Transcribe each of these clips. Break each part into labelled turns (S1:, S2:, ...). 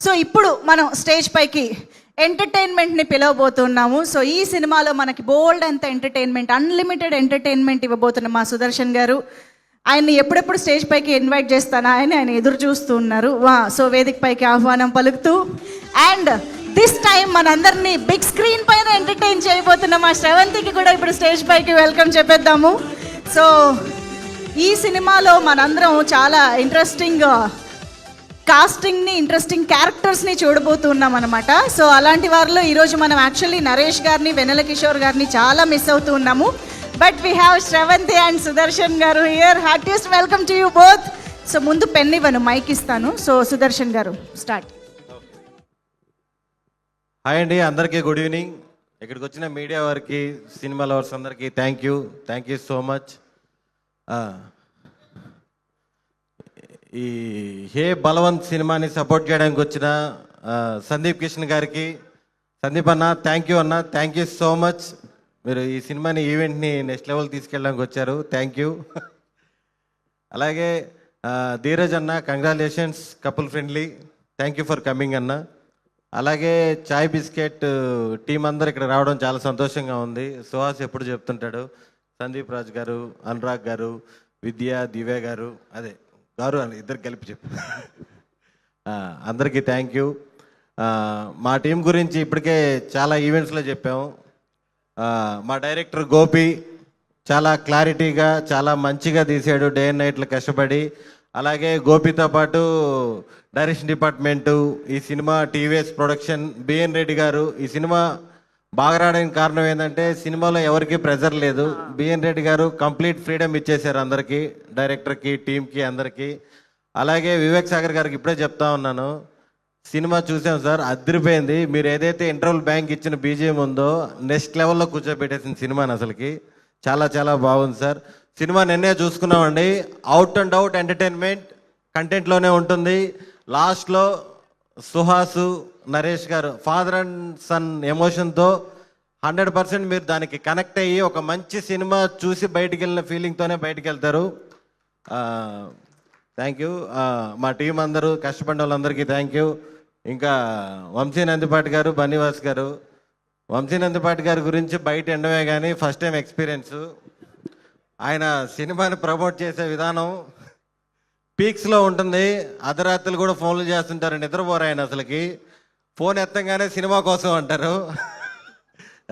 S1: So ఇప్పుడు మనం stage పైకి ఎంటర్టైన్మెంట్ని పిలవబోతున్నాము. సో ఈ సినిమాలో మనకి బోల్డ్ అంత ఎంటర్టైన్మెంట్, అన్లిమిటెడ్ ఎంటర్టైన్మెంట్ ఇవ్వబోతున్న మా సుదర్శన్ గారు. ఆయన్ని ఎప్పుడెప్పుడు స్టేజ్ పైకి ఇన్వైట్ చేస్తానా అని ఆయన ఎదురు చూస్తూ ఉన్నారు. సో వేదిక పైకి ఆహ్వానం పలుకుతూ అండ్ దిస్ టైం మనందరినీ బిగ్ స్క్రీన్ పైన ఎంటర్టైన్ చేయబోతున్న మా శ్రవంతికి కూడా ఇప్పుడు స్టేజ్ పైకి వెల్కమ్ చెప్పేద్దాము. సో ఈ సినిమాలో మనందరం చాలా ఇంట్రెస్టింగ్ కాస్టింగ్ని, ఇంట్రెస్టింగ్ క్యారెక్టర్స్ని చూడబోతున్నాం అనమాట. సో అలాంటి వారిలో ఈరోజు మనం యాక్చువల్లీ నరేష్ గారిని, వెన్నెల కిషోర్ గారిని చాలా మిస్ అవుతూ ఉన్నాము. But we have Sravanthi and Sudarshan garu here. Heartiest welcome to you both. So ముందు పెన్ ఇవ్వను, మైక్ ఇస్తాను. So Sudarshan garu start.
S2: Hi అండి, అందరికీ గుడ్ ఈవినింగ్. ఇక్కడికి వచ్చిన మీడియా వారికి, సినిమా లవర్స్ అందరికీ థ్యాంక్ యూ సో మచ్. ఈ హే బలవంత్ సినిమాని సపోర్ట్ చేయడానికి వచ్చిన సందీప్ కిషన్ గారికి, సందీప్ అన్న థ్యాంక్ యూ అన్న, థ్యాంక్ యూ సో మచ్. మీరు ఈ సినిమాని ఈవెంట్ని నెక్స్ట్ లెవెల్ తీసుకెళ్ళడానికి వచ్చారు, థ్యాంక్ యూ. అలాగే ధీరజ్ అన్న, congratulations, couple friendly, thank you for coming అన్న. అలాగే చాయ్ బిస్కెట్ టీం అందరు ఇక్కడ రావడం చాలా సంతోషంగా ఉంది. సుహాస్ ఎప్పుడు చెప్తుంటాడు, సందీప్ రాజ్ గారు, అనురాగ్ గారు, విద్య, దివ్య గారు, అదే గారు అని ఇద్దరు కలిపి చెప్పు. అందరికీ థ్యాంక్ యూ. మా టీం గురించి ఇప్పటికే చాలా ఈవెంట్స్లో చెప్పాము. మా డైరెక్టర్ గోపి చాలా క్లారిటీగా, చాలా మంచిగా తీసాడు, డే అండ్ నైట్లు కష్టపడి. అలాగే గోపితో పాటు డైరెక్షన్ డిపార్ట్మెంటు, ఈ సినిమా టీవీఎస్ ప్రొడక్షన్, బిఎన్ రెడ్డి గారు. ఈ సినిమా బాగా రావడానికి కారణం ఏంటంటే సినిమాలో ఎవరికి ప్రెజర్ లేదు. బిఎన్ రెడ్డి గారు కంప్లీట్ ఫ్రీడమ్ ఇచ్చేశారు అందరికీ, డైరెక్టర్కి, టీంకి, అందరికీ. అలాగే వివేక్ సాగర్ గారికి ఇప్పుడే చెప్తా ఉన్నాను, సినిమా చూసాం సార్, అదిరిపోయింది. మీరు ఏదైతే ఇంటర్వల్ బ్యాంక్ ఇచ్చిన బీజిఎం ఉందో నెక్స్ట్ లెవెల్లో కూర్చోబెట్టేసిన సినిమాని అసలుకి చాలా చాలా బాగుంది సార్. సినిమా నిన్నే చూసుకున్నామండి, అవుట్ అండ్ అవుట్ ఎంటర్టైన్మెంట్ కంటెంట్లోనే ఉంటుంది. లాస్ట్లో సుహాసు, నరేష్ గారు ఫాదర్ అండ్ సన్ ఎమోషన్తో 100% మీరు దానికి కనెక్ట్ అయ్యి ఒక మంచి సినిమా చూసి బయటికి వెళ్ళిన ఫీలింగ్తోనే బయటికి వెళ్తారు. Thank you. మా టీం అందరూ కష్టపడిన వాళ్ళందరికీ థ్యాంక్ యూ. ఇంకా వంశీ నందిపాటి గారు, బన్నీవాస్ గారు. వంశీ నందిపాటి గారి గురించి బయట ఎండమే కానీ ఫస్ట్ టైం ఎక్స్పీరియన్స్. ఆయన సినిమాని ప్రమోట్ చేసే విధానం పీక్స్లో ఉంటుంది. అర్ధరాత్రులు కూడా ఫోన్లు చేస్తుంటారు, నిద్రపోరు ఆయన అసలుకి. ఫోన్ ఎత్తంగానే సినిమా కోసం అంటారు.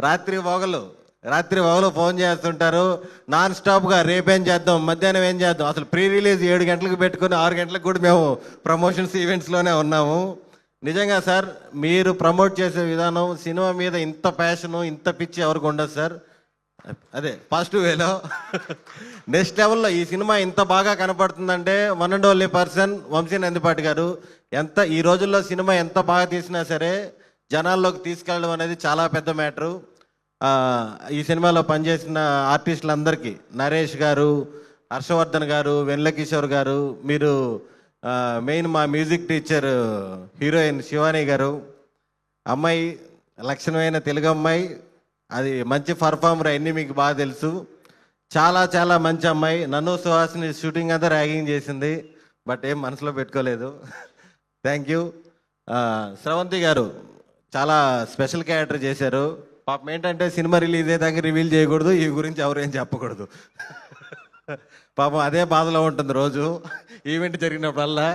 S2: రాత్రి పగలు ఫోన్ చేస్తుంటారు నాన్ స్టాప్గా. రేపేం చేద్దాం, మధ్యాహ్నం ఏం చేద్దాం. అసలు ప్రీ రిలీజ్ 7 గంటలకు పెట్టుకుని 6 గంటలకు కూడా మేము ప్రమోషన్స్ ఈవెంట్స్లోనే ఉన్నాము. నిజంగా సార్, మీరు ప్రమోట్ చేసే విధానం, సినిమా మీద ఇంత ప్యాషను, ఇంత పిచ్చి ఎవరికి ఉండదు సార్. అదే పాజిటివ్ వేలో నెక్స్ట్ లెవెల్లో ఈ సినిమా ఇంత బాగా కనపడుతుందంటే one and only person Vamsi Nandipati garu. ఈ రోజుల్లో సినిమా ఎంత బాగా తీసినా సరే జనాల్లోకి తీసుకెళ్ళడం అనేది చాలా పెద్ద మ్యాటరు. ఈ సినిమాలో పనిచేసిన ఆర్టిస్టులందరికీ, నరేష్ గారు, హర్షవర్ధన్ గారు, వెన్నెల కిషోర్ గారు, మీరు మెయిన్ మా మ్యూజిక్ టీచర్ హీరోయిన్ శివాని గారు, అమ్మాయి లక్షణమైన తెలుగు అమ్మాయి, అది మంచి పర్ఫార్మర్, అన్నీ మీకు బాగా తెలుసు. చాలా చాలా మంచి అమ్మాయి. నన్ను సుహాస్ని షూటింగ్ అంతా ర్యాగింగ్ చేసింది, బట్ ఏం మనసులో పెట్టుకోలేదు. Thank you. శ్రవంతి గారు చాలా స్పెషల్ క్యారెక్టర్ చేశారు. పాపం ఏంటంటే సినిమా రిలీజ్ అయ్యేదాకా రివీల్ చేయకూడదు, ఈ గురించి ఎవరు ఏం చెప్పకూడదు. పాపం అదే బాధలో ఉంటుంది రోజు, ఈవెంట్ జరిగినప్పుడల్లా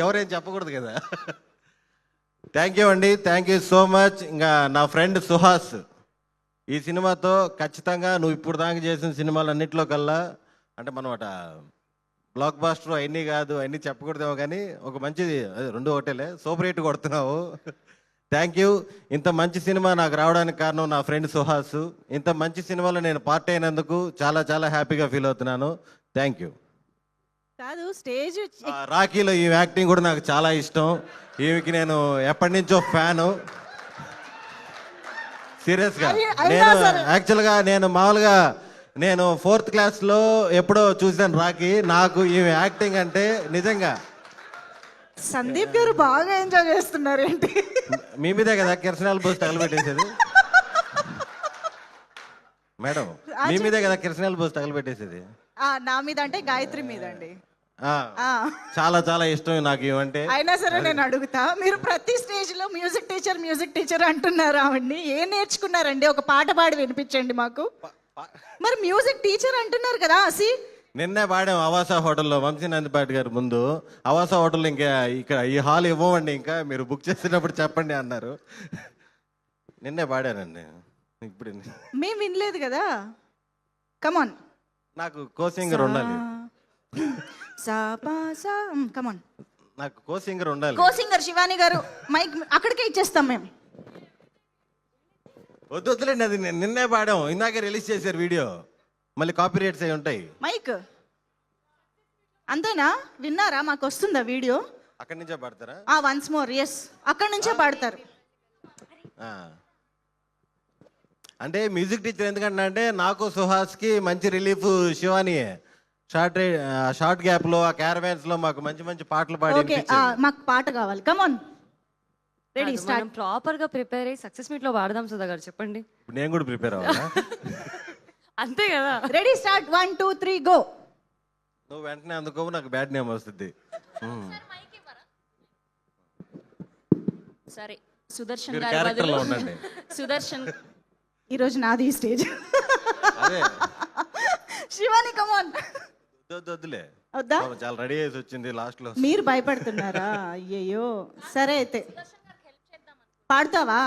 S2: ఎవరేం చెప్పకూడదు కదా. థ్యాంక్ యూ అండి, థ్యాంక్ యూ సో మచ్. ఇంకా నా ఫ్రెండ్ సుహాస్, ఈ సినిమాతో ఖచ్చితంగా నువ్వు ఇప్పుడు దాకా చేసిన సినిమాలన్నింటిలో కల్లా, అంటే మనం అట బ్లాక్ బాస్టర్ అన్నీ కాదు, అన్నీ చెప్పకూడదేమో కానీ ఒక మంచిది, అదే 2 ఒకటేలే, సూపర్ హిట్ కొడుతున్నావు. Thank you. ఇంత మంచి సినిమా నాకు రావడానికి కారణం నా ఫ్రెండ్ సుహాస్. ఇంత మంచి సినిమాలో నేను పార్ట్ అయినందుకు చాలా చాలా హ్యాపీగా ఫీల్ అవుతున్నాను. Thank you.
S1: కాదు, స్టేజ్
S2: రాఖీలో ఈ యాక్టింగ్ కూడా నాకు చాలా ఇష్టం. ఈమెకి నేను ఎప్పటి నుంచో ఫ్యాను, సీరియస్గా. యాక్చువల్గా మామూలుగా నేను 4th క్లాస్లో ఎప్పుడో చూసాను రాఖీ. నాకు ఈ యాక్టింగ్ అంటే నిజంగా
S1: సందీప్ గారు బాగా ఎంజాయ్ చేస్తున్నారు ఏంటి?
S2: మీ మీదే కదా కిరసనాలు పోసి తగలబెట్టేసేది మేడం, మీ మీదే కదా కిరసనాలు పోసి తగలబెట్టేసేది.
S1: నా మీద అంటే గాయత్రి మీద అండి. ఆ.
S2: చాలా చాలా ఇష్టం నాకు ఇవంటే.
S1: అయినా సరే నేను అడుగుతా, మీరు ప్రతి స్టేజ్ లో మ్యూజిక్ టీచర్ అంటున్నారు ఆవిడ్ని, ఏం నేర్చుకున్నారండి? ఒక పాట పాడి వినిపించండి మాకు. మరి మ్యూజిక్ టీచర్ అంటున్నారు కదా అసి.
S2: నిన్నే పాడాం అవాసా హోటల్లో, వంశీ నందిపాటి గారు ముందు. అవాసా హోటల్లో ఇంకా ఇక్కడ ఈ హాల్ ఇవ్వమండి, ఇంకా మీరు బుక్ చేసినప్పుడు చెప్పండి అన్నారు. నిన్నే పాడానండి. ఇప్పుడు
S1: మేము వినలేదు కదా. కమాన్,
S2: నాకు కో సింగర్ ఉండాలి.
S1: కమాన్,
S2: నాకు కో సింగర్ ఉండాలి.
S1: కో సింగర్ శివాని గారు, మైక్ అక్కడికే ఇచ్చేస్తాం మేము.
S2: వద్దులేండి, అది నిన్నే పాడాం, ఇందాకే రిలీజ్ చేశారు వీడియో, మళ్ళీ కాపీ రైట్స్ అయి ఉంటాయి.
S1: మైక్ అంతేనా? విన్నారా? మాకు వస్తుందా వీడియో?
S2: అక్కడి నుంచే పాడతారా?
S1: వన్స్ మోర్, ఎస్, అక్కడి నుంచే పాడతారు.
S2: అంటే మ్యూజిక్ టీచర్ ఎందుకంటే అంటే నాకు సుహాస్కి మంచి రిలీఫ్ శివానియే. షార్ట్ గ్యాప్ లో, ఆ క్యారవాన్స్ లో మాకు మంచి మంచి పాటలు పాడి
S1: ఓకే, మాకు పాట కావాలి. కమాన్, రెడీ, స్టార్ట్.
S3: ప్రాపర్ గా ప్రిపేర్ అయ్యి సక్సెస్ మీట్ లో వాడదాం సుధా గారు, చెప్పండి.
S2: ఇప్పుడు నేను కూడా ప్రిపేర్ అవ్వాలా?
S3: అంతే కదా.
S1: Ready, start. 1 2 3 గో.
S2: నువ్వు వెంటనే అందుకో, నాకు బ్యాడ్ నేమ్ వస్తుంది.
S4: సరే, సుదర్శన్
S2: మీరు
S4: గారి
S2: క్యారెక్టర్
S4: బదులు
S2: లో ఉండండి.
S4: సుదర్శన్
S1: ఈరోజు నాది స్టేజ్.
S2: అదే
S1: శివాని కమాన్.
S2: వద్దులే,
S1: వద్దా?
S2: చాలా రెడీ చేసి వచ్చింది లాస్ట్ లో.
S1: మీరు భయపడుతున్నారా? అయ్యయ్యో, సరే అయితే పాడతావా?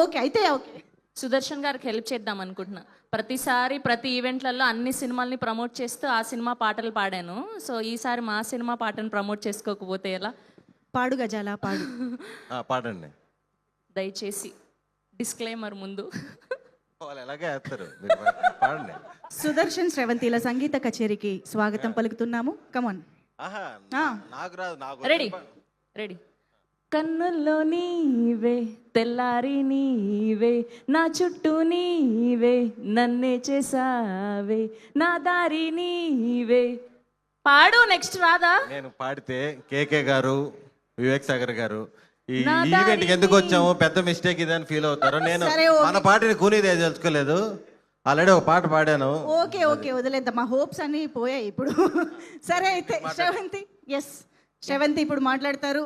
S1: ఓకే అయితే, ఓకే.
S4: సుదర్శన్ గారికి హెల్ప్ చేద్దాం అనుకుంటున్నా. ప్రతిసారి ప్రతి ఈవెంట్లలో అన్ని సినిమాల్ని ప్రమోట్ చేస్తూ ఆ సినిమా పాటలు పాడాను. సో ఈసారి మా సినిమా పాటను ప్రమోట్ చేసుకోకపోతే ఎలా?
S1: పాడు గజాల, పాడు.
S2: పాడండి.
S4: దయచేసి డిస్క్లైమర్ ముందు.
S2: వాళ్ళు ఎలాగే వేస్తారు, మీరు పాడండి.
S1: సుదర్శన్ శ్రవంతిల సంగీత కచేరీకి స్వాగతం పలుకుతున్నాము. కమాన్.
S2: ఆహా, నాకు రాదు, నాకు
S4: రెడీ, రెడీ. కన్నుల్లో నీవే, తెల్లారి నీవే, నా చుట్టూ నీవే, నన్నే చేసావే, నా దారి నీవే. పాడు, నెక్స్ట్ రాదా?
S2: నేను పాడితే కేకే గారు, వివేక్ సాగర్ గారు ఈ
S4: నా
S2: ఈవెంట్ కి ఎందుకు వచ్చాము, పెద్ద మిస్టేక్ ఇది అని ఫీల్ అవుతారు. నేను
S1: సరే, ఓకే.
S2: మన పాటని కూనీదే తెలుసుకోలేదు, ఆల్రెడీ ఒక పాట పాడాను.
S1: ఓకే ఓకే, వదిలేద్దాం, మా హోప్స్ అన్ని పోయాయి ఇప్పుడు. సరే అయితే శ్రవంతి, ఎస్ శ్రవంతి ఇప్పుడు మాట్లాడతారు.